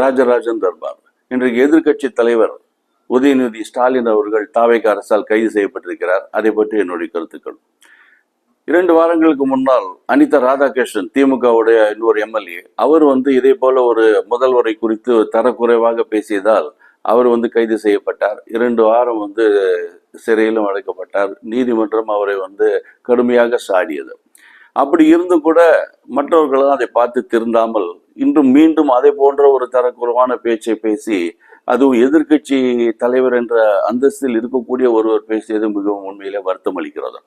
ராஜராஜன் தர்பார். இன்றைக்கு எதிர்க்கட்சி தலைவர் உதயநிதி ஸ்டாலின் அவர்கள் தாவேக அரசால் கைது செய்யப்பட்டிருக்கிறார். அதை பற்றி என்னுடைய கருத்துக்கள். 2 வாரங்களுக்கு முன்னால் அனிதா ராதாகிருஷ்ணன், திமுகவுடைய இன்னொரு எம்எல்ஏ, அவர் இதே போல ஒரு முதல்வரை குறித்து தரக்குறைவாக பேசியதால் அவர் கைது செய்யப்பட்டார். 2 வாரம் சிறையிலும் அடைக்கப்பட்டார். நீதிமன்றம் அவரை கடுமையாக சாடியது. அப்படி இருந்து கூட மற்றவர்களும் அதை பார்த்து திருந்தாமல் இன்றும் மீண்டும் அதை போன்ற ஒரு தரக்குறைவான பேச்சை பேசி, அதுவும் எதிர்கட்சி தலைவர் என்ற அந்தஸ்தில் இருக்கக்கூடிய ஒருவர் பேசியது மிகவும் உண்மையிலே வருத்தம் அளிக்கிறது.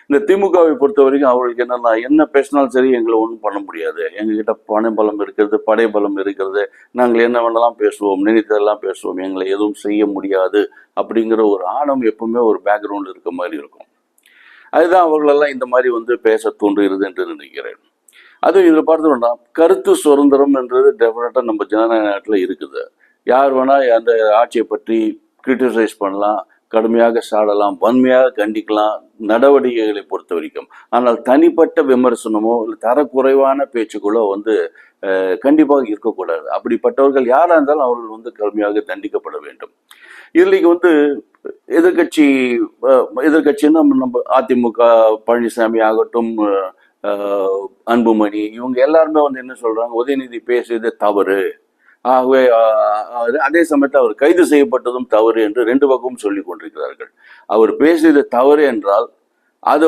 இந்த திமுகவை பொறுத்த வரைக்கும் அவர்களுக்கு என்னன்னா, என்ன பேசினாலும் சரி எங்களை ஒன்றும் பண்ண முடியாது, எங்ககிட்ட பண பலம் இருக்கிறது, படை பலம் இருக்கிறது, நாங்கள் என்ன வேணாலும் பேசுவோம், நினைத்ததெல்லாம் பேசுவோம், எங்களை எதுவும் செய்ய முடியாது அப்படிங்கிற ஒரு ஆணவம் எப்பவுமே ஒரு பேக்ரவுண்ட் இருக்க மாதிரி இருக்கும். அதுதான் அவர்களெல்லாம் இந்த மாதிரி பேச தோன்றுகிறது என்று நினைக்கிறேன். அதுவும் இதில் பார்த்தோம்னா கருத்து சுதந்திரம் என்றது டெஃபினட்டாக நம்ம ஜனநாயக நாட்டில் இருக்குது. யார் வேணா அந்த ஆட்சியை பற்றி கிரிட்டிசைஸ் பண்ணலாம், கடுமையாக சாடலாம், வன்மையாக கண்டிக்கலாம், நடவடிக்கைகளை பொறுத்த வரைக்கும். ஆனால் தனிப்பட்ட விமர்சனமோ இல்லை தரக்குறைவான பேச்சுக்களோ கண்டிப்பாக இருக்கக்கூடாது. அப்படிப்பட்டவர்கள் யாராக இருந்தாலும் அவர்கள் கடுமையாக தண்டிக்கப்பட வேண்டும். இதுக்கு எதிர்கட்சின்னா நம்ம அதிமுக, பழனிசாமி ஆகட்டும், அன்புமணி, இவங்க எல்லாருமே என்ன சொல்றாங்க, உதயநிதி பேசியது தவறு, ஆகவே அதே சமயத்தில் அவர் கைது செய்யப்பட்டதும் தவறு என்று 2 பக்கமும் சொல்லி கொண்டிருக்கிறார்கள். அவர் பேசியது தவறு என்றால் அது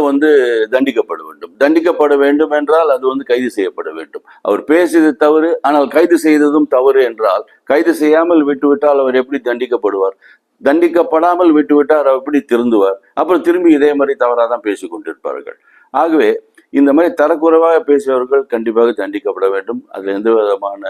தண்டிக்கப்பட வேண்டும், தண்டிக்கப்பட வேண்டும் என்றால் அது கைது செய்யப்பட வேண்டும். அவர் பேசியது தவறு ஆனால் கைது செய்ததும் தவறு என்றால், கைது செய்யாமல் விட்டுவிட்டால் அவர் எப்படி தண்டிக்கப்படுவார்? தண்டிக்கப்படாமல் விட்டுவிட்டால் அவர் எப்படி திருந்துவார்? அப்புறம் திரும்பி இதே மாதிரி தவறாக தான் பேசி கொண்டிருப்பார்கள். ஆகவே இந்த மாதிரி தரக்குறைவாக பேசியவர்கள் கண்டிப்பாக தண்டிக்கப்பட வேண்டும். அதில் எந்த விதமான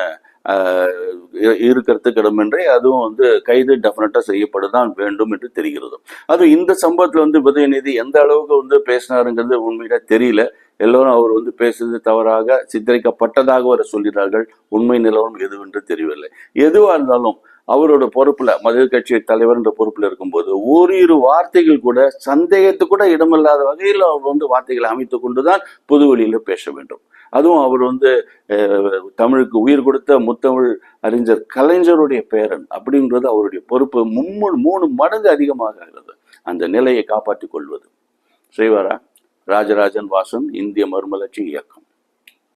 கருத்துக்கிடமின்றி அதுவும் கைது டெஃபினட்டா செய்யப்படதான் வேண்டும் என்று தெரிகிறது. அதுவும் இந்த சம்பவத்தில் உதயநிதி எந்த அளவுக்கு பேசினாருங்கிறது உண்மையில தெரியல. எல்லோரும் அவர் பேசுறது தவறாக சித்தரிக்கப்பட்டதாக வர சொல்கிறார்கள். உண்மை நிலவரம் எதுவென்று தெரியவில்லை. எதுவாக இருந்தாலும் அவரோட பொறுப்புல, மதில் கட்சி தலைவர் என்ற பொறுப்புல இருக்கும்போது ஓரிரு வார்த்தைகள் கூட சந்தேகத்துக்கு கூட இடமில்லாத வகையில் அவர் வார்த்தைகளை அமைத்து கொண்டுதான் பொது வெளியில பேச வேண்டும். அதுவும் அவர் தமிழுக்கு உயிர் கொடுத்த முத்தமிழ் அறிஞர் கலைஞருடைய பேரன் அப்படின்றது அவருடைய பொறுப்பு 3 மடங்கு அதிகமாகிறது. அந்த நிலையை காப்பாற்றிக் கொள்வது செய்வாரா? ராஜராஜன் வாசன், இந்திய மறுமலர்ச்சி இயக்கம்.